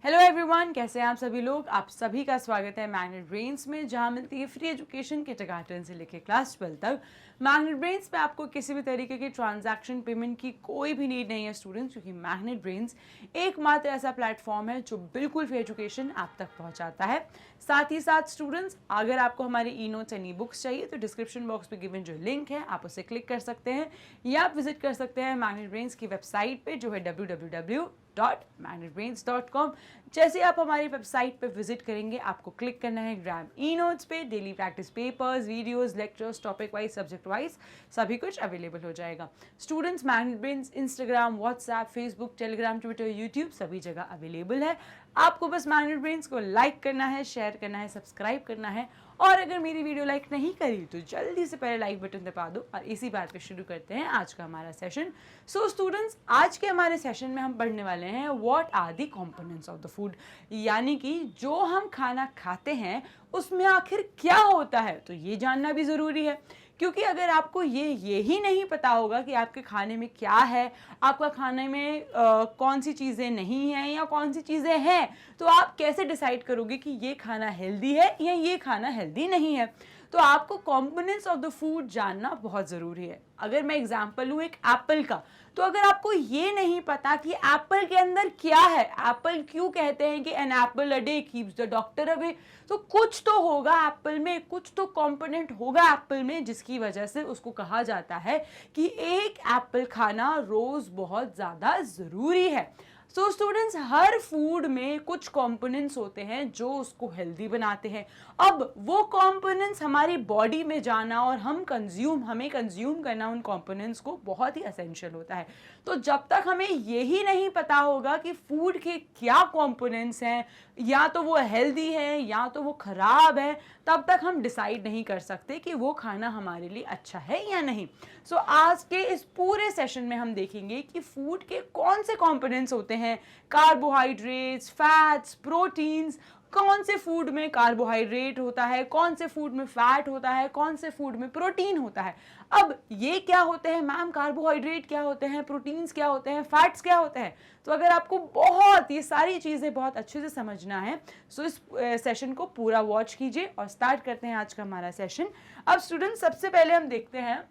Hello everyone, कैसे हैं आप सभी लोग। आप सभी का स्वागत है मैग्नेट ब्रेन्स में, जहां मिलती है फ्री एजुकेशन किंडरगार्टन से लेकर क्लास 12 तक। मैग्नेट ब्रेन्स में आपको किसी भी तरीके की ट्रांजैक्शन पेमेंट की कोई भी नीड नहीं है स्टूडेंट्स, क्योंकि मैग्नेट ब्रेन्स एकमात्र ऐसा प्लेटफॉर्म है जो बिल्कुल फ्री एजुकेशन आप तक पहुंचाता है। साथ ही साथ स्टूडेंट्स, अगर आपको हमारे e notes and e books चाहिए तो डिस्क्रिप्शन बॉक्स पे गिवन जो लिंक है आप उसे क्लिक कर सकते हैं, या आप विजिट कर सकते हैं मैग्नेट ब्रेन्स की वेबसाइट पे जो है www.magnetbrains.com। जैसे आप हमारी वेबसाइट पे विजिट करेंगे, आपको क्लिक करना है ग्रैब ई नोट्स पे। Daily practice papers, videos, lectures, topic wise, subject wise सभी कुछ अवेलेबल हो जाएगा। Students, magnet brains Instagram, WhatsApp, Facebook, Telegram, Twitter, YouTube सभी जगह अवेलेबल है। आपको बस मैग्नेट ब्रेन्स को लाइक करना है, शेयर करना है, सब्सक्राइब करना है, और अगर मेरी वीडियो लाइक नहीं करी तो जल्दी से पहले लाइक बटन दबा दो। और इसी बात पे शुरू करते हैं आज का हमारा सेशन। सो स्टूडेंट्स, आज के हमारे सेशन में हम पढ़ने वाले हैं what are the components of the food, यानी कि जो हम खाना खाते हैं उसमें आखिर क्या होता है। तो ये जानना भी ज़रूरी है, क्योंकि अगर आपको ये ही नहीं पता होगा कि आपके खाने में क्या है, आपका खाने में कौन सी चीज़ें नहीं हैं या कौन सी चीज़ें हैं, तो आप कैसे डिसाइड करोगे कि ये खाना हेल्दी है या ये खाना हेल्दी नहीं है। तो आपको कंपोनेंट्स ऑफ द फूड जानना बहुत ज़रूरी है। अगर मैं एग्जांपल लूँ एक एप्पल का, तो अगर आपको ये नहीं पता कि एप्पल के अंदर क्या है, एप्पल क्यों कहते हैं कि an apple a day keeps the doctor away, तो कुछ तो होगा एप्पल में, कुछ तो कंपोनेंट होगा एप्पल में जिसकी वजह से उसको कहा जाता है कि एक एप्पल खाना रोज बहुत ज़्यादा ज़रूरी है। सो स्टूडेंट्स, हर फूड में कुछ कंपोनेंट्स होते हैं जो उसको हेल्दी बनाते हैं। अब वो कंपोनेंट्स हमारी बॉडी में जाना और हमें कंज्यूम करना उन कंपोनेंट्स को बहुत ही एसेंशियल होता है। तो जब तक हमें यही नहीं पता होगा कि फूड के क्या कंपोनेंट्स हैं, या तो वो हेल्दी है या तो वो खराब है, तब तक हम डिसाइड नहीं कर सकते कि वो खाना हमारे लिए अच्छा है या नहीं। सो आज के इस पूरे सेशन में हम देखेंगे कि फूड के कौन से कंपोनेंट्स होते हैं, कार्बोहाइड्रेट्स, फैट्स, प्रोटीन्स, कौन से फूड में कार्बोहाइड्रेट होता है, कौन से फूड में फैट होता है, कौन से फूड में प्रोटीन होता है। अब ये क्या होते हैं मैम, कार्बोहाइड्रेट क्या होते हैं, प्रोटीन्स क्या होते हैं, फैट्स क्या होते हैं। तो अगर आपको ये सारी चीज़ें बहुत अच्छे से समझना है, सो इस सेशन को पूरा वॉच कीजिए और स्टार्ट करते हैं आज का हमारा सेशन। अब स्टूडेंट, सबसे पहले हम देखते हैं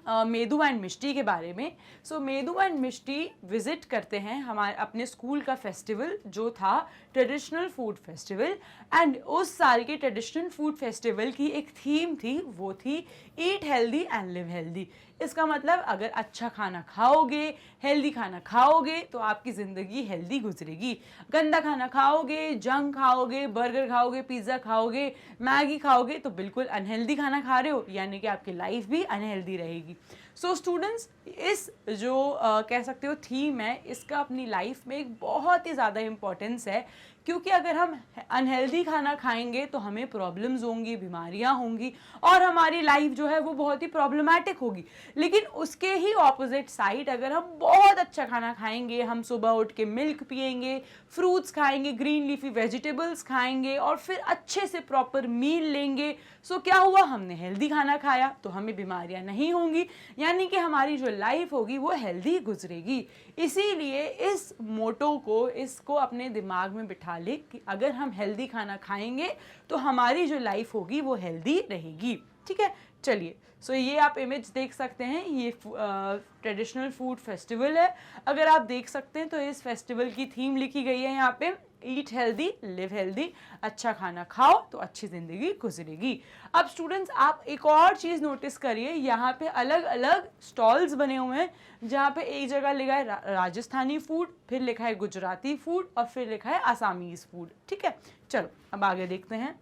मेदू एंड मिष्टी के बारे में। सो मेदू एंड मिष्टी विजिट करते हैं हमारे अपने स्कूल का फेस्टिवल जो था ट्रेडिशनल फूड फेस्टिवल, एंड उस साल के ट्रेडिशनल फूड फेस्टिवल की एक थीम थी, वो थी eat healthy and live healthy. इसका मतलब अगर अच्छा खाना खाओगे, हेल्दी खाना खाओगे तो आपकी ज़िंदगी हेल्दी गुजरेगी। गंदा खाना खाओगे, जंक खाओगे, बर्गर खाओगे, पिज़्ज़ा खाओगे, मैगी खाओगे, तो बिल्कुल अनहेल्दी खाना खा रहे हो, यानी कि आपकी लाइफ भी अनहेल्दी रहेगी। सो स्टूडेंट्स, इस जो कह सकते हो थीम है, इसका अपनी लाइफ में एक बहुत ही ज़्यादा इम्पोर्टेंस है, क्योंकि अगर हम अनहेल्दी खाना खाएंगे तो हमें प्रॉब्लम्स होंगी, बीमारियां होंगी, और हमारी लाइफ जो है वो बहुत ही प्रॉब्लमैटिक होगी। लेकिन उसके ही ऑपोजिट साइड, अगर हम बहुत अच्छा खाना खाएंगे, हम सुबह उठ के मिल्क पिएंगे, फ्रूट्स खाएंगे, ग्रीन लीफी वेजिटेबल्स खाएंगे, और फिर अच्छे से प्रॉपर मील लेंगे, सो क्या हुआ, हमने हेल्दी खाना खाया तो हमें बीमारियां नहीं होंगी, यानी कि हमारी जो लाइफ होगी वो हेल्दी गुजरेगी। इसीलिए इस मोटो को, इसको अपने दिमाग में बिठा ले कि अगर हम हेल्दी खाना खाएंगे तो हमारी जो लाइफ होगी वो हेल्दी रहेगी। ठीक है, चलिए। सो ये आप इमेज देख सकते हैं, ये ट्रेडिशनल फूड फेस्टिवल है। अगर आप देख सकते हैं तो इस फेस्टिवल की थीम लिखी गई है यहाँ पे, ईट हेल्दी लिव हेल्दी, अच्छा खाना खाओ तो अच्छी ज़िंदगी गुजरेगी। अब स्टूडेंट्स, आप एक और चीज़ नोटिस करिए, यहाँ पे अलग अलग स्टॉल्स बने हुए हैं, जहाँ पे एक जगह लिखा है राजस्थानी फूड, फिर लिखा है गुजराती फूड, और फिर लिखा है आसामीज़ फूड। ठीक है, चलो अब आगे देखते हैं।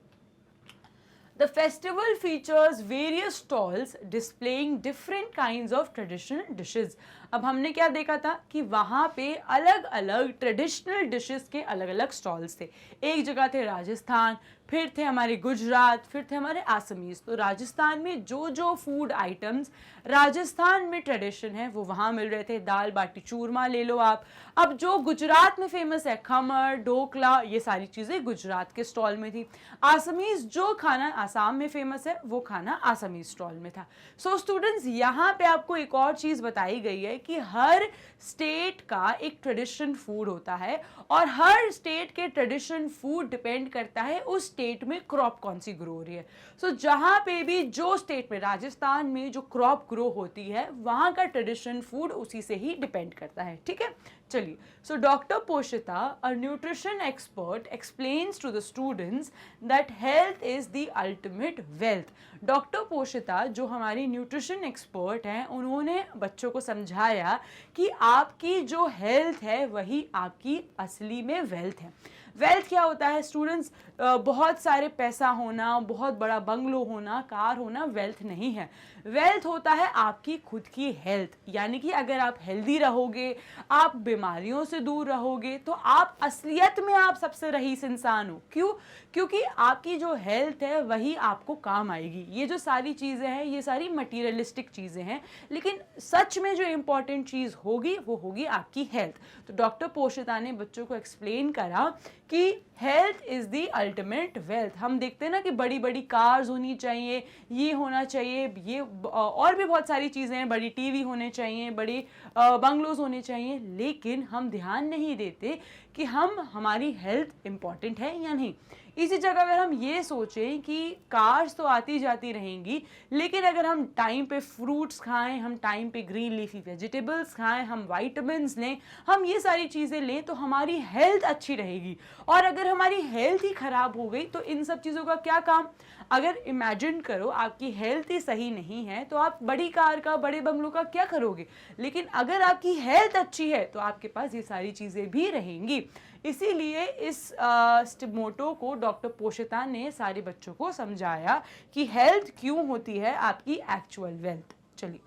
The festival features various stalls displaying different kinds of traditional dishes. अब हमने क्या देखा था कि वहाँ पे अलग अलग ट्रेडिशनल डिशेस के अलग अलग स्टॉल्स थे। एक जगह थे राजस्थान, फिर थे हमारे गुजरात, फिर थे हमारे आसामीज। तो राजस्थान में जो जो फूड आइटम्स राजस्थान में ट्रेडिशन है वो वहाँ मिल रहे थे। दाल बाटी चूरमा ले लो आप। अब जो गुजरात में फेमस है, खमर, ढोकला, ये सारी चीज़ें गुजरात के स्टॉल में थी। आसामीज जो खाना आसाम में फेमस है वो खाना आसामीज स्टॉल में था। सो स्टूडेंट्स, यहाँ पे आपको एक और चीज़ बताई गई है कि हर स्टेट का एक ट्रेडिशन फूड होता है और हर स्टेट के ट्रेडिशन फूड डिपेंड करता है उस स्टेट में क्रॉप कौन सी ग्रो हो रही है। सो जहाँ पे भी जो स्टेट में, राजस्थान में जो क्रॉप ग्रो होती है वहाँ का ट्रेडिशन फूड उसी से ही डिपेंड करता है। ठीक है, चलिए। So doctor Poshita, a nutrition expert, explains to the students that health is the ultimate wealth. Doctor Poshita जो हमारी न्यूट्रिशन एक्सपर्ट हैं, उन्होंने बच्चों को समझाया कि आपकी जो हेल्थ है वही आपकी असली में वेल्थ है। वेल्थ क्या होता है स्टूडेंट्स? बहुत सारे पैसा होना, बहुत बड़ा बंगलो होना, कार होना वेल्थ नहीं है। वेल्थ होता है आपकी खुद की हेल्थ, यानी कि अगर आप हेल्दी रहोगे, आप बीमारियों से दूर रहोगे, तो आप असलियत में आप सबसे रईस इंसान हो। क्यों? क्योंकि आपकी जो हेल्थ है वही आपको काम आएगी। ये जो सारी चीज़ें हैं ये सारी मटीरियलिस्टिक चीज़ें हैं, लेकिन सच में जो इम्पॉर्टेंट चीज़ होगी वो होगी आपकी हेल्थ। तो डॉक्टर पोशिता ने बच्चों को एक्सप्लेन करा कि health is the ultimate wealth. हम देखते हैं ना कि बड़ी बड़ी कार्स होनी चाहिए, ये होना चाहिए, ये और भी बहुत सारी चीज़ें हैं, बड़ी टीवी होने चाहिए, बड़ी बंगलोज होने चाहिए, लेकिन हम ध्यान नहीं देते कि हमारी हेल्थ इम्पॉर्टेंट है या नहीं। इसी जगह अगर हम ये सोचें कि कार्स तो आती जाती रहेंगी, लेकिन अगर हम टाइम पे फ्रूट्स खाएं, हम टाइम पे ग्रीन लीफी वेजिटेबल्स खाएं, हम वाइटामिन्स लें, हम ये सारी चीज़ें लें, तो हमारी हेल्थ अच्छी रहेगी। और अगर हमारी हेल्थ ही ख़राब हो गई तो इन सब चीज़ों का क्या काम? अगर इमेजिन करो आपकी हेल्थ ही सही नहीं है तो आप बड़ी कार का, बड़े बंगलों का क्या करोगे? लेकिन अगर आपकी हेल्थ अच्छी है तो आपके पास ये सारी चीज़ें भी रहेंगी। इसीलिए इस मोटो को डॉक्टर पोशिता ने सारे बच्चों को समझाया कि हेल्थ क्यों होती है आपकी एक्चुअल वेल्थ। चलिए,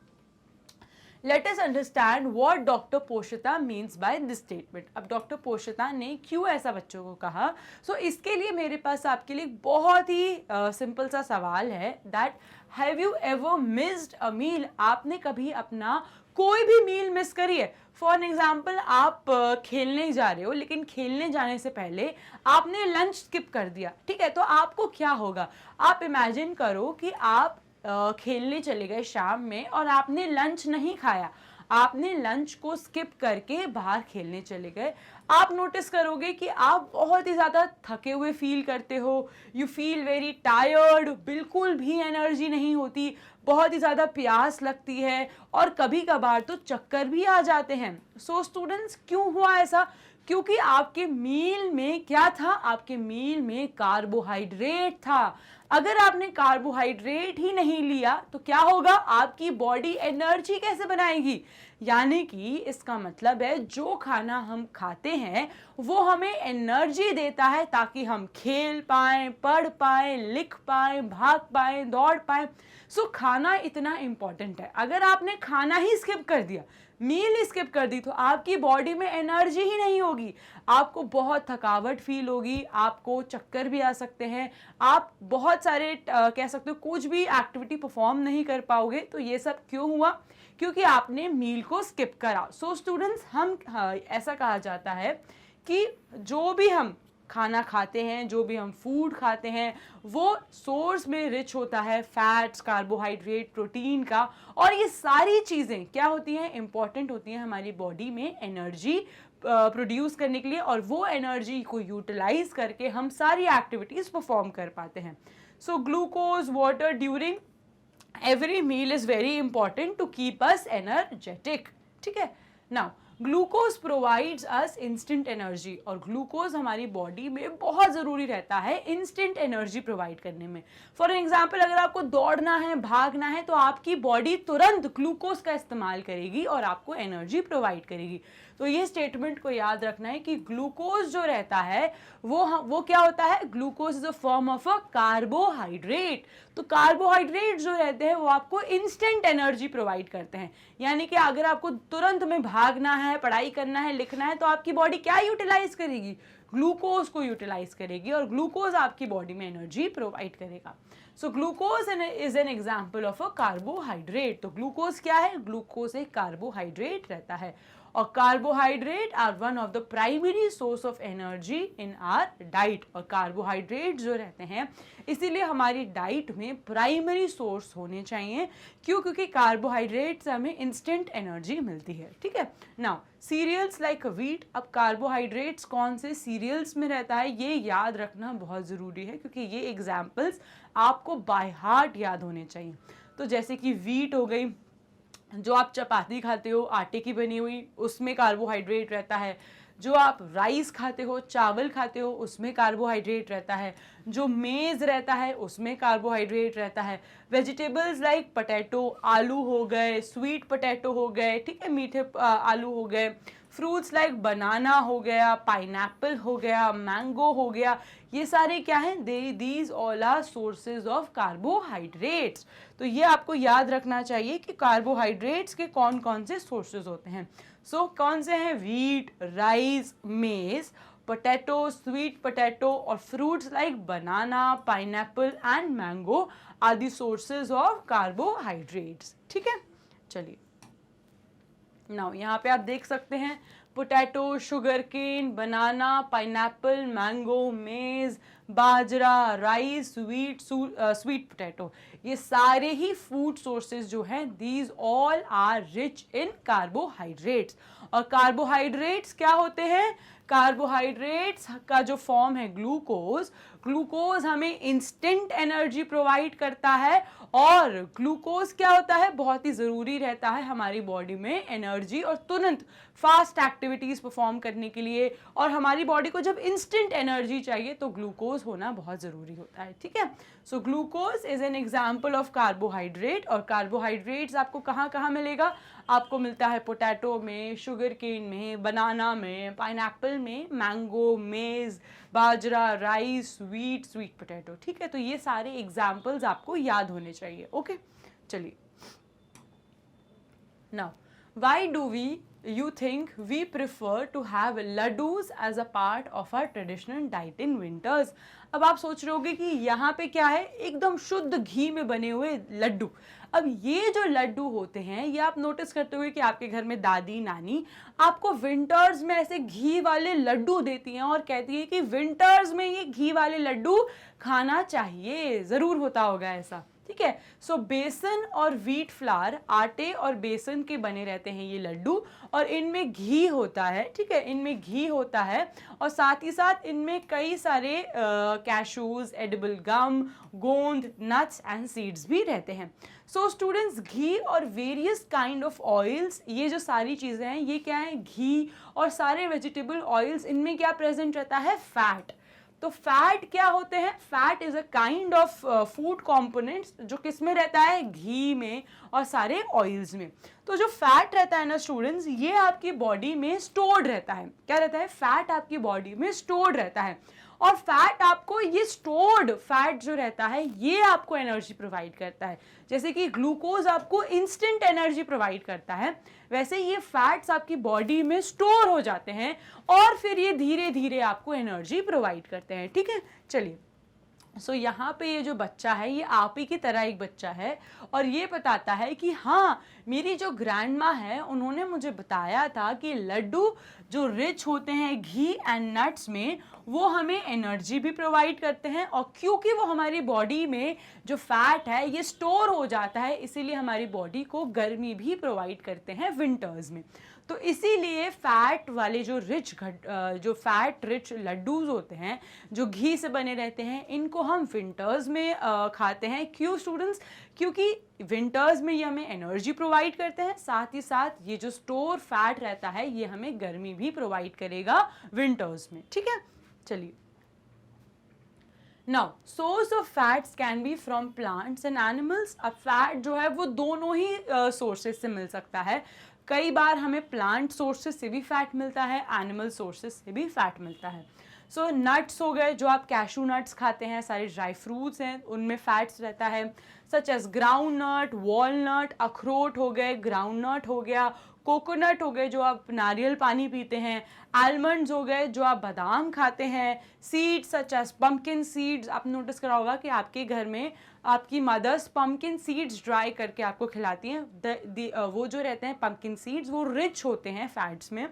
let us understand what doctor Poshita means by this statement. अब डॉक्टर पोशिता ने क्यों ऐसा बच्चों को कहा? सो इसके लिए मेरे पास आपके लिए बहुत ही सिंपल सा सवाल है, that have you ever missed a meal? आपने कभी अपना कोई भी मील मिस करी है? फॉर एग्जाम्पल, आप खेलने जा रहे हो, लेकिन खेलने जाने से पहले आपने लंच स्किप कर दिया, ठीक है, तो आपको क्या होगा? आप इमेजिन करो कि आप खेलने चले गए शाम में और आपने लंच नहीं खाया, आपने लंच को स्किप करके बाहर खेलने चले गए। आप नोटिस करोगे कि आप बहुत ही ज़्यादा थके हुए फील करते हो, यू फील वेरी टायर्ड, बिल्कुल भी एनर्जी नहीं होती, बहुत ही ज़्यादा प्यास लगती है और कभी कभार तो चक्कर भी आ जाते हैं। सो स्टूडेंट्स, क्यों हुआ ऐसा? क्योंकि आपके मील में क्या था? आपके मील में कार्बोहाइड्रेट था। अगर आपने कार्बोहाइड्रेट ही नहीं लिया तो क्या होगा? आपकी बॉडी एनर्जी कैसे बनाएगी? यानी कि इसका मतलब है जो खाना हम खाते हैं वो हमें एनर्जी देता है ताकि हम खेल पाएं, पढ़ पाएं, लिख पाएं, भाग पाएं, दौड़ पाएं। सो खाना इतना इम्पॉर्टेंट है। अगर आपने खाना ही स्किप कर दिया, मील स्किप कर दी, तो आपकी बॉडी में एनर्जी ही नहीं होगी, आपको बहुत थकावट फील होगी, आपको चक्कर भी आ सकते हैं, आप बहुत सारे कह सकते हो कुछ भी एक्टिविटी परफॉर्म नहीं कर पाओगे। तो ये सब क्यों हुआ? क्योंकि आपने मील को स्किप करा। सो स्टूडेंट्स, ऐसा कहा जाता है कि जो भी हम खाना खाते हैं, जो भी हम फूड खाते हैं, वो सोर्स में रिच होता है फैट्स, कार्बोहाइड्रेट, प्रोटीन का, और ये सारी चीज़ें क्या होती हैं? इंपॉर्टेंट होती हैं हमारी बॉडी में एनर्जी प्रोड्यूस करने के लिए, और वो एनर्जी को यूटिलाइज करके हम सारी एक्टिविटीज़ परफॉर्म कर पाते हैं। So glucose, water during every meal is very important to keep us energetic. ठीक है, now glucose provides us instant energy, और ग्लूकोज हमारी बॉडी में बहुत ज़रूरी रहता है इंस्टेंट एनर्जी प्रोवाइड करने में। फॉर एग्जांपल, अगर आपको दौड़ना है, भागना है, तो आपकी बॉडी तुरंत ग्लूकोज का इस्तेमाल करेगी और आपको एनर्जी प्रोवाइड करेगी। तो ये स्टेटमेंट को याद रखना है कि ग्लूकोज जो रहता है वो क्या होता है, glucose is a form of a carbohydrate. तो कार्बोहाइड्रेट जो रहते हैं वो आपको इंस्टेंट एनर्जी प्रोवाइड करते हैं, यानी कि अगर आपको तुरंत में भागना है, पढ़ाई करना है, लिखना है, तो आपकी बॉडी क्या यूटिलाइज करेगी, ग्लूकोज को यूटिलाइज करेगी, और ग्लूकोज आपकी बॉडी में एनर्जी प्रोवाइड करेगा। So glucose is an example of a carbohydrate. तो ग्लूकोज क्या है, ग्लूकोज एक कार्बोहाइड्रेट रहता है, और carbohydrate are one of the primary source of energy in our diet. और कार्बोहाइड्रेट जो रहते हैं इसीलिए हमारी डाइट में प्राइमरी सोर्स होने चाहिए। क्यों, क्योंकि कार्बोहाइड्रेट से हमें इंस्टेंट एनर्जी मिलती है। ठीक है, नाउ सीरियल्स लाइक व्हीट। अब कार्बोहाइड्रेट्स कौन से सीरियल्स में रहता है ये याद रखना बहुत ज़रूरी है, क्योंकि ये एग्जाम्पल्स आपको बाय हार्ट याद होने चाहिए। तो जैसे कि व्हीट हो गई, जो आप चपाती खाते हो आटे की बनी हुई, उसमें कार्बोहाइड्रेट रहता है। जो आप राइस खाते हो, चावल खाते हो, उसमें कार्बोहाइड्रेट रहता है। जो मेज रहता है उसमें कार्बोहाइड्रेट रहता है। वेजिटेबल्स लाइक पोटैटो, आलू हो गए, स्वीट पोटैटो हो गए, ठीक है, मीठे आलू हो गए। फ्रूट्स लाइक बनाना हो गया, पाइनएप्पल हो गया, मैंगो हो गया, ये सारे क्या हैं, these all are sources of carbohydrates. तो ये आपको याद रखना चाहिए कि कार्बोहाइड्रेट्स के कौन कौन से सोर्सेज होते हैं। सो कौन से हैं, wheat, rice, maize, potato, sweet potato, और fruits like banana, pineapple and mango are the sources of carbohydrates. ठीक है, चलिए नाउ यहाँ पे आप देख सकते हैं पोटैटो, शुगर केन, बनाना, पाइनएप्पल, मैंगो, मेज, बाजरा, राइस, स्वीट पोटैटो, ये सारे ही फूड सोर्सेज जो हैं these all are rich in carbohydrates. और कार्बोहाइड्रेट्स क्या होते हैं, कार्बोहाइड्रेट्स का जो फॉर्म है ग्लूकोज, ग्लूकोज हमें इंस्टेंट एनर्जी प्रोवाइड करता है। और ग्लूकोज क्या होता है, बहुत ही ज़रूरी रहता है हमारी बॉडी में एनर्जी और तुरंत फास्ट एक्टिविटीज़ परफॉर्म करने के लिए। और हमारी बॉडी को जब इंस्टेंट एनर्जी चाहिए तो ग्लूकोज होना बहुत ज़रूरी होता है। ठीक है, सो glucose is an example of carbohydrate. और कार्बोहाइड्रेट्स आपको कहाँ कहाँ मिलेगा, आपको मिलता है पोटैटो में, शुगर केन में, बनाना में, पाइनएप्पल में, मैंगो, मेज, बाजरा, राइस, स्वीट पोटैटो। ठीक है, तो ये सारे एग्जाम्पल्स आपको याद होने चाहिए। ओके, चलिए now why do you think we prefer to have laddus as a part of our traditional diet in winters? अब आप सोच रहे होगे कि यहाँ पे क्या है, एकदम शुद्ध घी में बने हुए लड्डू। अब ये जो लड्डू होते हैं ये आप नोटिस करते हुए कि आपके घर में दादी नानी आपको विंटर्स में ऐसे घी वाले लड्डू देती हैं और कहती है कि विंटर्स में ये घी वाले लड्डू खाना चाहिए, ज़रूर होता होगा ऐसा। ठीक है, सो बेसन और व्हीट फ्लावर, आटे और बेसन के बने रहते हैं ये लड्डू, और इनमें घी होता है। ठीक है, इनमें घी होता है, और साथ ही साथ इनमें कई सारे कैशूज, एडिबल गम, गोंद, नट्स एंड सीड्स भी रहते हैं। सो स्टूडेंट्स, घी और वेरियस काइंड ऑफ ऑयल्स, ये जो सारी चीज़ें हैं ये क्या है, घी और सारे वेजिटेबल ऑयल्स, इनमें क्या प्रेजेंट रहता है, फैट। तो फैट क्या होते हैं, fat is a kind of food components जो किस में रहता है, घी में और सारे ऑयल्स में। तो जो फैट रहता है ना स्टूडेंट्स, ये आपकी बॉडी में स्टोर्ड रहता है। क्या रहता है, फैट आपकी बॉडी में स्टोर्ड रहता है, और फैट आपको, ये स्टोर्ड फैट जो रहता है ये आपको एनर्जी प्रोवाइड करता है। जैसे कि ग्लूकोज आपको इंस्टेंट एनर्जी प्रोवाइड करता है, वैसे ये फैट्स आपकी बॉडी में स्टोर हो जाते हैं और फिर ये धीरे धीरे आपको एनर्जी प्रोवाइड करते हैं। ठीक है, चलिए सो यहाँ पे ये जो बच्चा है ये आप ही की तरह एक बच्चा है, और ये बताता है कि हाँ, मेरी जो ग्रैंड माँ है उन्होंने मुझे बताया था कि लड्डू जो रिच होते हैं घी एंड नट्स में, वो हमें एनर्जी भी प्रोवाइड करते हैं, और क्योंकि वो हमारी बॉडी में जो फैट है ये स्टोर हो जाता है, इसीलिए हमारी बॉडी को गर्मी भी प्रोवाइड करते हैं विंटर्स में। तो इसीलिए फैट वाले जो फैट रिच लड्डूज होते हैं जो घी से बने रहते हैं, इनको हम विंटर्स में खाते हैं। क्यों स्टूडेंट्स, क्योंकि विंटर्स में ये हमें एनर्जी प्रोवाइड करते हैं, साथ ही साथ ये जो स्टोर फैट रहता है ये हमें गर्मी भी प्रोवाइड करेगा विंटर्स में। ठीक है, चलिए now source of fats can be from plants and animals. अब फैट जो है वो दोनों ही सोर्सेज से मिल सकता है। कई बार हमें प्लांट सोर्सेज से भी फैट मिलता है, एनिमल सोर्सेज से भी फैट मिलता है। सो नट्स हो गए, जो आप कैशू नट्स खाते हैं, सारे ड्राई फ्रूट्स हैं, उनमें फैट्स रहता है, such as ground nut, walnut, अखरोट हो गए, ग्राउंड नट हो गया, कोकोनट हो गए जो आप नारियल पानी पीते हैं, आलमंड्स हो गए जो आप बादाम खाते हैं, seeds such as pumpkin seeds, आपने नोटिस करा होगा कि आपके घर में आपकी मदर्स पम्पकिन सीड्स ड्राई करके आपको खिलाती हैं। वो जो रहते हैं पम्पकिन सीड्स वो रिच होते हैं फैट्स में।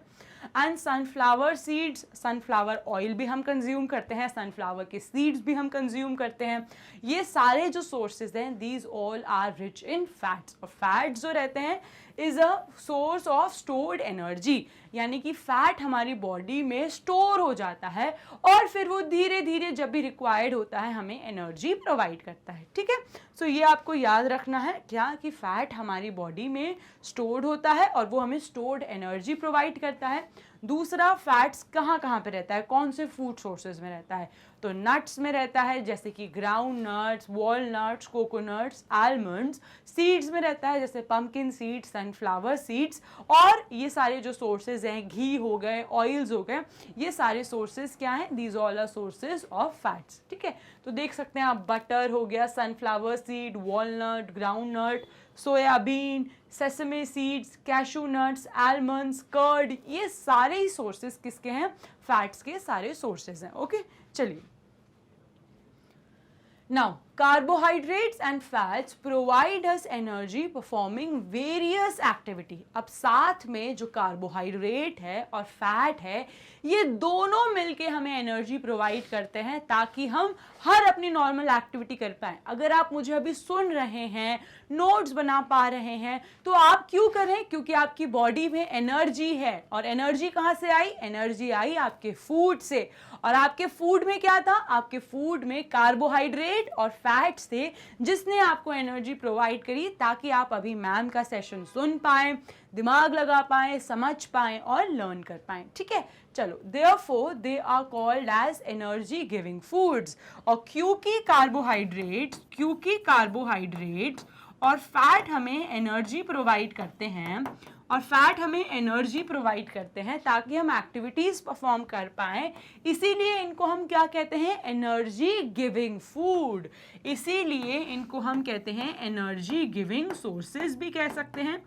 And sunflower seeds, sunflower oil भी हम कंज्यूम करते हैं, सनफ्लावर के सीड्स भी हम कंज्यूम करते हैं। ये सारे जो सोर्सेज हैं these all are rich in fats. और फैट्स जो रहते हैं is a source of stored energy, यानी कि फैट हमारी बॉडी में स्टोर हो जाता है और फिर वो धीरे धीरे जब भी रिक्वायर्ड होता है हमें एनर्जी प्रोवाइड करता है। ठीक है, सो ये आपको याद रखना है क्या कि फैट हमारी बॉडी में स्टोर्ड होता है और वो हमें स्टोर्ड एनर्जी प्रोवाइड करता है। दूसरा, फैट्स कहाँ कहाँ पे रहता है, कौन से फूड सोर्सेज में रहता है, तो नट्स में रहता है जैसे कि ground nuts, walnuts, coconuts, almonds. Seeds में रहता है जैसे पम्पकिन सीड्स, सनफ्लावर सीड्स। और ये सारे जो सोर्सेज हैं, घी हो गए, ऑयल्स हो गए, ये सारे सोर्सेज क्या हैं, these all are sources of fats. ठीक है, तो देख सकते हैं आप, बटर हो गया, sunflower seed, walnut, ground nut, soybean, sesame seeds, cashew nuts, almonds, curd, ये सारे ही सोर्सेज किसके हैं, फैट्स के सारे सोर्सेज हैं। ओके, चलिए। Now, carbohydrates and fats provide us energy performing various activity. अब साथ में जो कार्बोहाइड्रेट है और फैट है ये दोनों मिलके हमें एनर्जी प्रोवाइड करते हैं ताकि हम हर अपनी नॉर्मल एक्टिविटी कर पाएं। अगर आप मुझे अभी सुन रहे हैं, नोट्स बना पा रहे हैं, तो आप क्यों करें, क्योंकि आपकी बॉडी में एनर्जी है। और एनर्जी कहाँ से आई, एनर्जी आई आपके फूड से। और आपके फूड में क्या था, आपके फूड में कार्बोहाइड्रेट और फैट्स थे जिसने आपको एनर्जी प्रोवाइड करी ताकि आप अभी मैम का सेशन सुन पाएं, दिमाग लगा पाएं, समझ पाएं और लर्न कर पाएं। ठीक है, चलो, therefore they are called as energy giving foods। और क्योंकि कार्बोहाइड्रेट्स और फैट हमें एनर्जी प्रोवाइड करते हैं और फैट हमें एनर्जी प्रोवाइड करते हैं ताकि हम एक्टिविटीज परफॉर्म कर पाएं, इसीलिए इनको हम क्या कहते हैं, एनर्जी गिविंग फूड। इसीलिए इनको हम कहते हैं एनर्जी गिविंग सोर्सेज भी कह सकते हैं,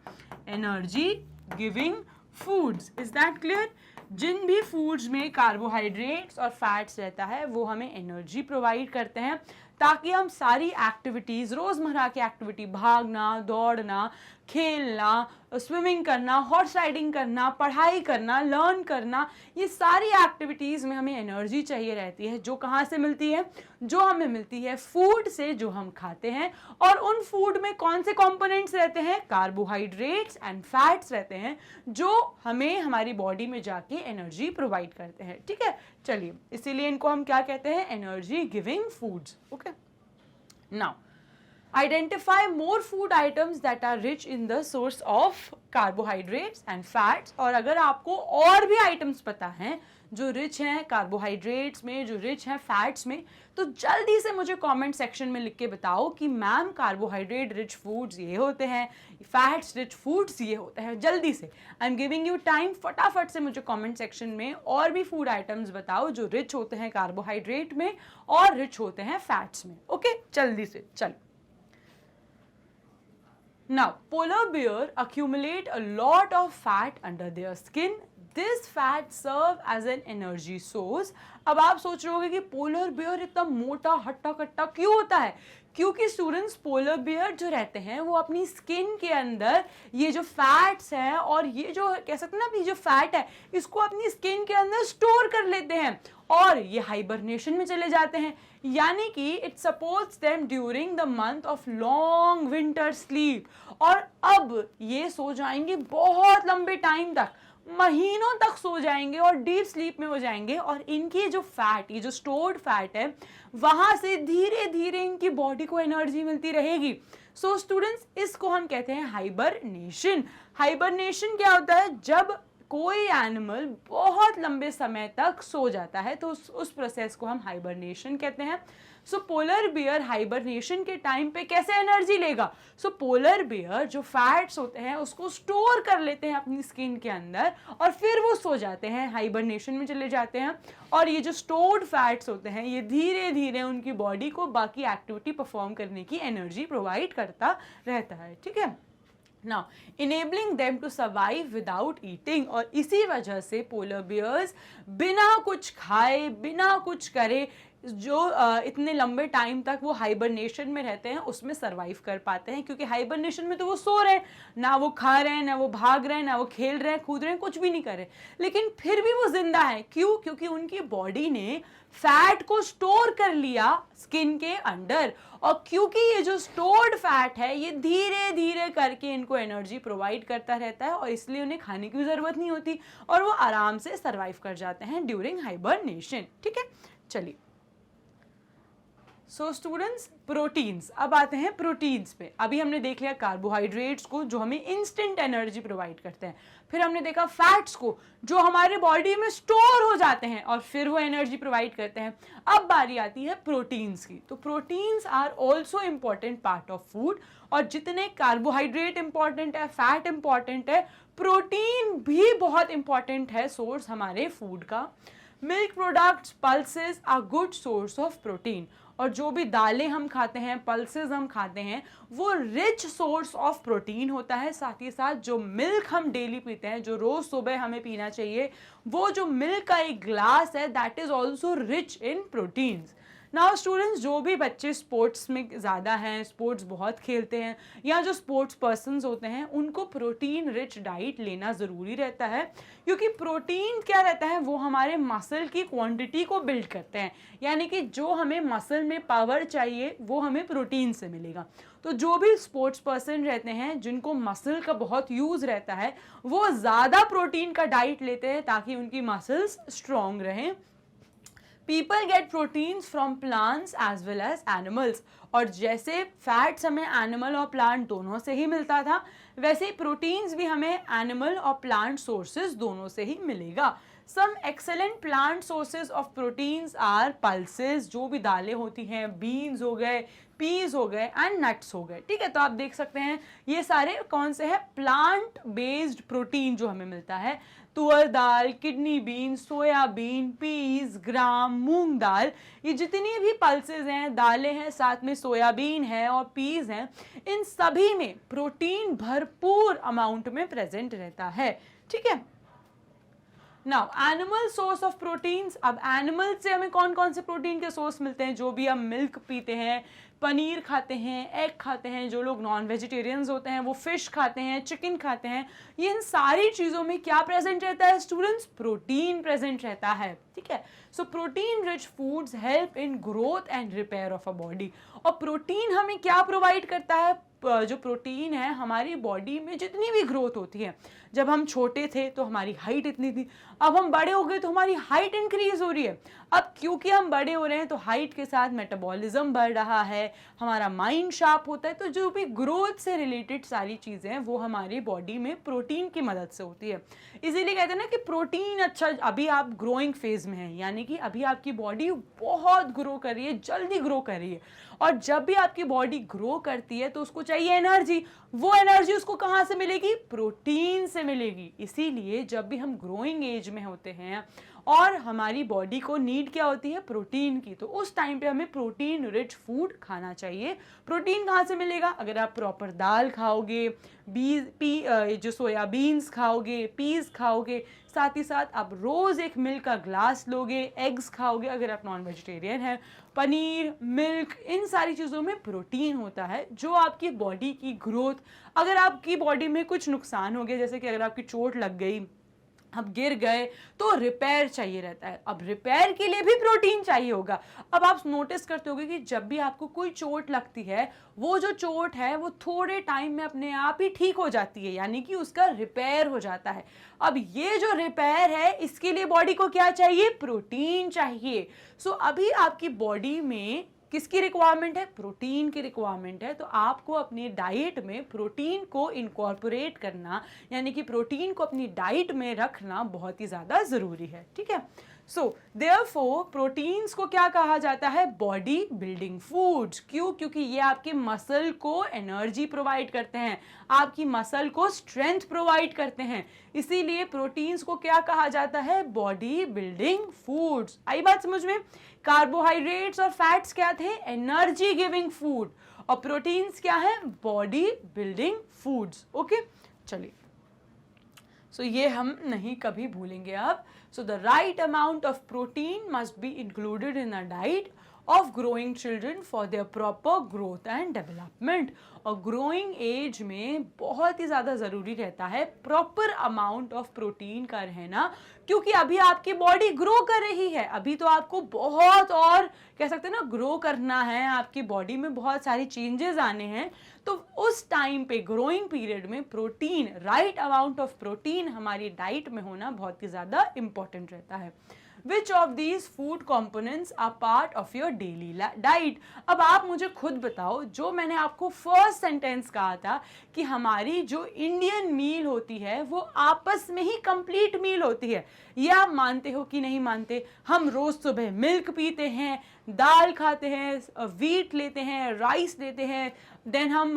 energy giving foods. Is that clear? जिन भी फूड्स में कार्बोहाइड्रेट्स और फैट्स रहता है वो हमें एनर्जी प्रोवाइड करते हैं ताकि हम सारी एक्टिविटीज़, रोज़मर्रा की एक्टिविटी, भागना, दौड़ना, खेलना, स्विमिंग करना, हॉर्स राइडिंग करना, पढ़ाई करना, लर्न करना, ये सारी एक्टिविटीज़ में हमें एनर्जी चाहिए रहती है जो कहाँ से मिलती है, जो हमें मिलती है फूड से जो हम खाते हैं। और उन फूड में कौन से कंपोनेंट्स रहते हैं, कार्बोहाइड्रेट्स एंड फैट्स रहते हैं जो हमें हमारी बॉडी में जाके एनर्जी प्रोवाइड करते हैं। ठीक है, चलिए, इसीलिए इनको हम क्या कहते हैं, energy giving foods. Okay, now identify more food items that are rich in the source of carbohydrates and fats। और अगर आपको और भी आइटम्स पता हैं जो रिच हैं कार्बोहाइड्रेट्स में, जो रिच हैं फैट्स में, तो जल्दी से मुझे कमेंट सेक्शन में लिख के बताओ कि मैम कार्बोहाइड्रेट रिच फूड्स ये होते हैं, फैट्स रिच फूड्स ये होते हैं। जल्दी से, I am giving you time, फटाफट से मुझे कमेंट सेक्शन में और भी फूड आइटम्स बताओ जो रिच होते हैं कार्बोहाइड्रेट में और रिच होते हैं फैट्स में। ओके, जल्दी से, चलो। Now, polar bear accumulate a lot of fat under their skin. This fat serve as an energy source। अब आप सोच रहे होंगे कि पोलर बियर इतना मोटा हट्टा कट्टा क्यों होता है, क्योंकि स्टूडेंट्स पोलर बियर जो रहते हैं वो अपनी स्किन के अंदर ये जो फैट्स हैं और ये जो कह सकते हैं ना, अभी जो फैट है इसको अपनी स्किन के अंदर स्टोर कर लेते हैं और ये हाइबरनेशन में चले जाते हैं, यानी कि it supports them during the month of long winter sleep. और अब ये सो जाएंगे बहुत लंबे टाइम तक, महीनों तक सो जाएंगे और डीप स्लीप में हो जाएंगे और इनकी जो फैट, ये जो स्टोर्ड फैट है, वहां से धीरे धीरे इनकी बॉडी को एनर्जी मिलती रहेगी। सो स्टूडेंट्स, इसको हम कहते हैं हाइबरनेशन। हाइबरनेशन क्या होता है, जब कोई एनिमल बहुत लंबे समय तक सो जाता है तो उस प्रोसेस को हम हाइबरनेशन कहते हैं। सो पोलर बियर हाइबरनेशन के टाइम पे कैसे एनर्जी लेगा? सो पोलर बियर जो फैट्स होते हैं उसको स्टोर कर लेते हैं अपनी स्किन के अंदर और फिर वो सो जाते हैं, हाइबरनेशन में चले जाते हैं। और ये जो स्टोर्ड फैट्स होते हैं ये धीरे धीरे उनकी बॉडी को बाकी एक्टिविटी परफॉर्म करने की एनर्जी प्रोवाइड करता रहता है। ठीक है, now enabling them to survive without eating. और इसी वजह से पोलर बियर्स बिना कुछ खाए बिना कुछ करे जो इतने लंबे टाइम तक वो हाइबरनेशन में रहते हैं उसमें सरवाइव कर पाते हैं, क्योंकि हाइबरनेशन में तो वो सो रहे हैं, ना वो खा रहे हैं, ना वो भाग रहे हैं, ना वो खेल रहे हैं, कूद रहे हैं, कुछ भी नहीं कर रहे, लेकिन फिर भी वो जिंदा है। क्यों? क्योंकि उनकी बॉडी ने फैट को स्टोर कर लिया स्किन के अंडर, और क्योंकि ये जो स्टोर्ड फैट है ये धीरे धीरे करके इनको एनर्जी प्रोवाइड करता रहता है और इसलिए उन्हें खाने की जरूरत नहीं होती और वो आराम से सरवाइव कर जाते हैं ड्यूरिंग हाइबरनेशन। ठीक है, चलिए। सो स्टूडेंट्स, प्रोटीन्स, अब आते हैं प्रोटीन्स पे। अभी हमने देख लिया कार्बोहाइड्रेट्स को जो हमें इंस्टेंट एनर्जी प्रोवाइड करते हैं, फिर हमने देखा फैट्स को जो हमारे बॉडी में स्टोर हो जाते हैं और फिर वो एनर्जी प्रोवाइड करते हैं। अब बारी आती है प्रोटीन्स की। तो proteins are also important part of food, और जितने कार्बोहाइड्रेट इंपॉर्टेंट है, फैट इंपॉर्टेंट है, प्रोटीन भी बहुत इंपॉर्टेंट है सोर्स हमारे फूड का। Milk products, pulses are good source of protein, और जो भी दालें हम खाते हैं, पल्सेस हम खाते हैं, वो रिच सोर्स ऑफ प्रोटीन होता है। साथ ही साथ जो मिल्क हम डेली पीते हैं, जो रोज सुबह हमें पीना चाहिए, वो जो मिल्क का एक ग्लास है that is also rich in proteins. Now students, जो भी बच्चे स्पोर्ट्स में ज़्यादा हैं, स्पोर्ट्स बहुत खेलते हैं, या जो स्पोर्ट्स पर्सन्स होते हैं, उनको प्रोटीन रिच डाइट लेना ज़रूरी रहता है, क्योंकि प्रोटीन क्या रहता है, वो हमारे मसल की क्वांटिटी को बिल्ड करते हैं। यानी कि जो हमें मसल में पावर चाहिए वो हमें प्रोटीन से मिलेगा। तो जो भी स्पोर्ट्स पर्सन रहते हैं जिनको मसल का बहुत यूज़ रहता है, वो ज़्यादा प्रोटीन का डाइट लेते हैं ताकि उनकी मसल्स स्ट्रॉन्ग रहें। People get proteins from plants as well as animals, और जैसे फैट्स हमें एनिमल और प्लांट दोनों से ही मिलता था, वैसे ही प्रोटीन्स भी हमें एनिमल और प्लांट सोर्सेज दोनों से ही मिलेगा। Some excellent plant sources of proteins are pulses, जो भी दालें होती हैं, बीन्स हो गए, पीज हो गए, एंड नट्स हो गए। ठीक है, तो आप देख सकते हैं ये सारे कौन से हैं, प्लांट बेस्ड प्रोटीन जो हमें मिलता है। तुअर दाल, किडनी बीन, सोयाबीन, पीज, ग्राम, मूंग दाल, ये जितनी भी पल्सेस हैं, दालें हैं, साथ में सोयाबीन है और पीज हैं, इन सभी में प्रोटीन भरपूर अमाउंट में प्रेजेंट रहता है। ठीक है, now animal source of proteins. अब एनिमल से हमें कौन कौन से प्रोटीन के सोर्स मिलते हैं? जो भी हम मिल्क पीते हैं, पनीर खाते हैं, एग खाते हैं, जो लोग नॉन वेजिटेरियंस होते हैं वो फिश खाते हैं, चिकन खाते हैं, ये इन सारी चीज़ों में क्या प्रेजेंट रहता है स्टूडेंट्स? प्रोटीन प्रेजेंट रहता है। ठीक है, so protein rich foods help in growth and repair of a body. और प्रोटीन हमें क्या प्रोवाइड करता है? जो प्रोटीन है हमारी बॉडी में जितनी भी ग्रोथ होती है, जब हम छोटे थे तो हमारी हाइट इतनी थी, अब हम बड़े हो गए तो हमारी हाइट इंक्रीज हो रही है। अब क्योंकि हम बड़े हो रहे हैं तो हाइट के साथ मेटाबॉलिज्म बढ़ रहा है, हमारा माइंड शार्प होता है, तो जो भी ग्रोथ से रिलेटेड सारी चीज़ें हैं वो हमारी बॉडी में प्रोटीन की मदद से होती है। इसीलिए कहते हैं ना कि प्रोटीन अच्छा, अभी आप ग्रोइंग फेज में हैं, यानी कि अभी आपकी बॉडी बहुत ग्रो कर रही है, जल्दी ग्रो कर रही है, और जब भी आपकी बॉडी ग्रो करती है तो उसको चाहिए एनर्जी। वो एनर्जी उसको कहाँ से मिलेगी? प्रोटीन से मिलेगी। इसीलिए जब भी हम ग्रोइंग एज में होते हैं और हमारी बॉडी को नीड क्या होती है? प्रोटीन की, तो उस टाइम पे हमें प्रोटीन रिच फूड खाना चाहिए। प्रोटीन कहाँ से मिलेगा? अगर आप प्रॉपर दाल खाओगे, जो सोयाबीन्स खाओगे, पीज खाओगे, साथ ही साथ आप रोज़ एक मिल्क का ग्लास लोगे, एग्स खाओगे अगर आप नॉन वेजिटेरियन हैं, पनीर, मिल्क, इन सारी चीज़ों में प्रोटीन होता है जो आपकी बॉडी की ग्रोथ, अगर आपकी बॉडी में कुछ नुकसान हो गया, जैसे कि अगर आपकी चोट लग गई, आप गिर गए, तो रिपेयर चाहिए रहता है। अब रिपेयर के लिए भी प्रोटीन चाहिए होगा। अब आप नोटिस करते होंगे कि जब भी आपको कोई चोट लगती है, वो जो चोट है वो थोड़े टाइम में अपने आप ही ठीक हो जाती है, यानी कि उसका रिपेयर हो जाता है। अब ये जो रिपेयर है इसके लिए बॉडी को क्या चाहिए? प्रोटीन चाहिए। सो अभी आपकी बॉडी में किसकी रिक्वायरमेंट है? प्रोटीन की रिक्वायरमेंट है। तो आपको अपनी डाइट में प्रोटीन को इनकॉर्पोरेट करना, यानी कि प्रोटीन को अपनी डाइट में रखना बहुत ही ज़्यादा ज़रूरी है, ठीक है। सो देयरफॉर प्रोटीन्स को क्या कहा जाता है? Body building foods. क्यों? क्योंकि ये आपके मसल को एनर्जी प्रोवाइड करते हैं, आपकी मसल को स्ट्रेंथ प्रोवाइड करते हैं, इसीलिए प्रोटीन्स को क्या कहा जाता है? Body building foods. आई बात समझ में? कार्बोहाइड्रेट्स और फैट्स क्या थे? एनर्जी गिविंग फूड, और प्रोटीन्स क्या है? Body building foods. ओके, चलिए, सो ये हम नहीं कभी भूलेंगे अब। So the right amount of protein must be included in a diet of growing children for their proper growth and development। और ग्रोइंग एज में बहुत ही ज़्यादा ज़रूरी रहता है प्रॉपर अमाउंट ऑफ प्रोटीन का रहना, क्योंकि अभी आपकी बॉडी ग्रो कर रही है, अभी तो आपको बहुत और कह सकते हैं ना ग्रो करना है, आपकी बॉडी में बहुत सारी चेंजेस आने हैं। तो उस टाइम पे ग्रोइंग पीरियड में protein, right amount of protein हमारी डाइट में होना बहुत ही ज़्यादा इंपॉर्टेंट रहता है। Which of these food components are part of your daily diet? अब आप मुझे खुद बताओ, जो मैंने आपको फर्स्ट सेंटेंस कहा था कि हमारी जो इंडियन मील होती है वो आपस में ही कंप्लीट मील होती है, ये आप मानते हो कि नहीं मानते? हम रोज सुबह मिल्क पीते हैं, दाल खाते हैं, वीट लेते हैं, राइस लेते हैं, देन हम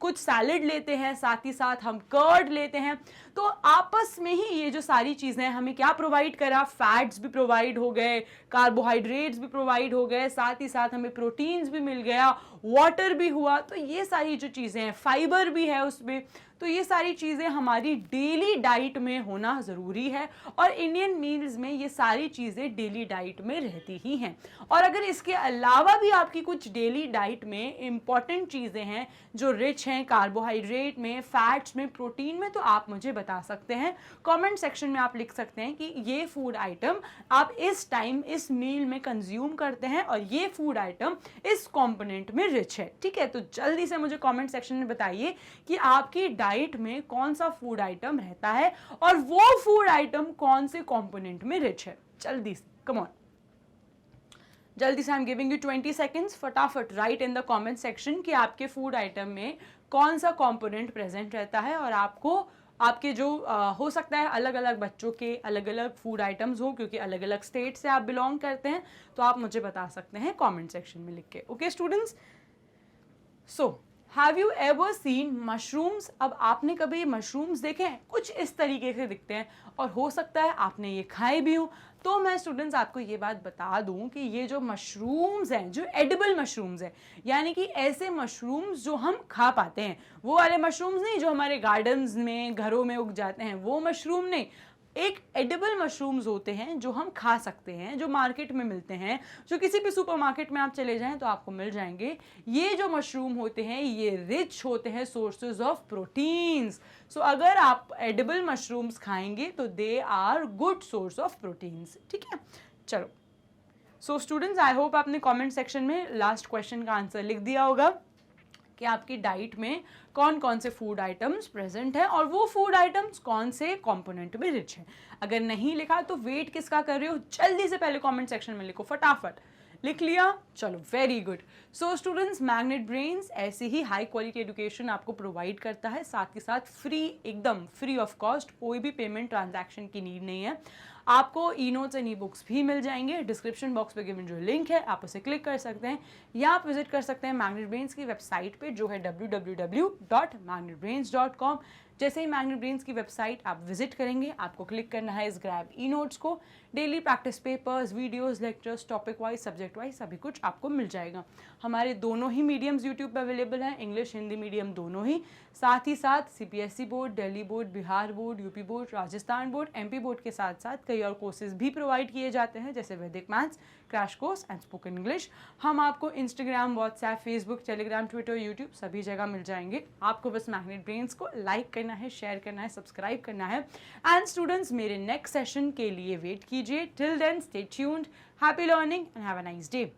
कुछ सैलड लेते हैं, साथ ही साथ हम कर्ड लेते हैं। तो आपस में ही ये जो सारी चीज़ें हमें क्या प्रोवाइड करा? फैट्स भी प्रोवाइड हो गए, कार्बोहाइड्रेट्स भी प्रोवाइड हो गए, साथ ही साथ हमें प्रोटीन्स भी मिल गया, वाटर भी हुआ। तो ये सारी जो चीज़ें हैं, फाइबर भी है उसमें, तो ये सारी चीज़ें हमारी डेली डाइट में होना ज़रूरी है, और इंडियन मील्स में ये सारी चीज़ें डेली डाइट में रहती ही हैं। और अगर इसके अलावा भी आपकी कुछ डेली डाइट में इम्पॉर्टेंट चीज़ें हैं जो रिच हैं कार्बोहाइड्रेट में, फैट्स में, प्रोटीन में, तो आप मुझे बता सकते हैं। कमेंट सेक्शन में आप लिख सकते हैं कि ये फूड आइटम आप इस टाइम इस मील में कंज्यूम करते हैं और ये फूड आइटम इस कॉम्पोनेंट में रिच है, ठीक है। तो जल्दी से मुझे कमेंट सेक्शन में बताइए कि आपकी डाइट में कौन सा फूड आइटम रहता है और वो फूड आइटम कौन से कंपोनेंट में रिच है। जल्दी से, कम ऑन, जल्दी से। I am giving you 20 seconds, फटाफट right in the comment section कि आपके फूड आइटम में कौन सा कंपोनेंट प्रेजेंट रहता है, और आपको आपके जो हो सकता है अलग अलग बच्चों के अलग अलग फूड आइटम्स हो, क्योंकि अलग अलग स्टेट से आप बिलोंग करते हैं, तो आप मुझे बता सकते हैं कमेंट सेक्शन में लिख के। Okay students, so have you ever seen mushrooms? अब आपने कभी मशरूम्स देखे हैं? कुछ इस तरीके से दिखते हैं, और हो सकता है आपने ये खाए भी हो। तो मैं स्टूडेंट्स आपको ये बात बता दूं कि ये जो मशरूम्स हैं, जो एडिबल मशरूम्स हैं, यानी कि ऐसे मशरूम्स जो हम खा पाते हैं, वो वाले मशरूम्स नहीं जो हमारे गार्डन्स में, घरों में उग जाते हैं, वो मशरूम नहीं। एक एडिबल मशरूम्स होते हैं जो हम खा सकते हैं, जो मार्केट में मिलते हैं, जो किसी भी सुपरमार्केट में आप चले जाएं तो आपको मिल जाएंगे। ये जो मशरूम होते हैं ये रिच होते हैं सोर्सेज ऑफ प्रोटीन्स। सो अगर आप एडिबल मशरूम्स खाएंगे तो they are good source of proteins, ठीक है। चलो, सो स्टूडेंट्स, आई होप आपने कमेंट सेक्शन में लास्ट क्वेश्चन का आंसर लिख दिया होगा कि आपकी डाइट में कौन कौन से फूड आइटम्स प्रेजेंट है और वो फूड आइटम्स कौन से कंपोनेंट में रिच है। अगर नहीं लिखा तो वेट किसका कर रहे हो? जल्दी से पहले कमेंट सेक्शन में लिखो, फटाफट। लिख लिया? चलो, very good. So students, magnet brains ऐसे ही हाई क्वालिटी एजुकेशन आपको प्रोवाइड करता है, साथ ही साथ फ्री, एकदम फ्री ऑफ कॉस्ट, कोई भी पेमेंट ट्रांजैक्शन की नीड नहीं है। आपको e notes and e books भी मिल जाएंगे। डिस्क्रिप्शन बॉक्स पे गिवन जो लिंक है आप उसे क्लिक कर सकते हैं, या आप विजिट कर सकते हैं मैग्नेट ब्रेन्स की वेबसाइट पे जो है www.magnetbrains.com। जैसे ही मैग्नेट ब्रेन्स की वेबसाइट आप विजिट करेंगे, आपको क्लिक करना है इस ग्रैब ई नोट्स को। Daily practice papers, videos, lectures, topic wise, subject wise सभी कुछ आपको मिल जाएगा। हमारे दोनों ही मीडियम्स यूट्यूब पे अवेलेबल हैं, इंग्लिश हिंदी मीडियम दोनों ही। साथ ही साथ CPSE board, Delhi board, Bihar board, UP board, Rajasthan board, MP board के साथ साथ कई और कोर्सेज भी प्रोवाइड किए जाते हैं, जैसे वैदिक maths, crash course and spoken English. हम आपको Instagram, WhatsApp, Facebook, Telegram, Twitter, YouTube सभी जगह मिल जाएंगे। आपको बस मैग्नेट ब्रेन्स को लाइक करना है, शेयर करना है, सब्सक्राइब करना है। एंड स्टूडेंट्स, मेरे नेक्स्ट सेशन के लिए वेट कीजिए। Till then, stay tuned, happy learning and have a nice day.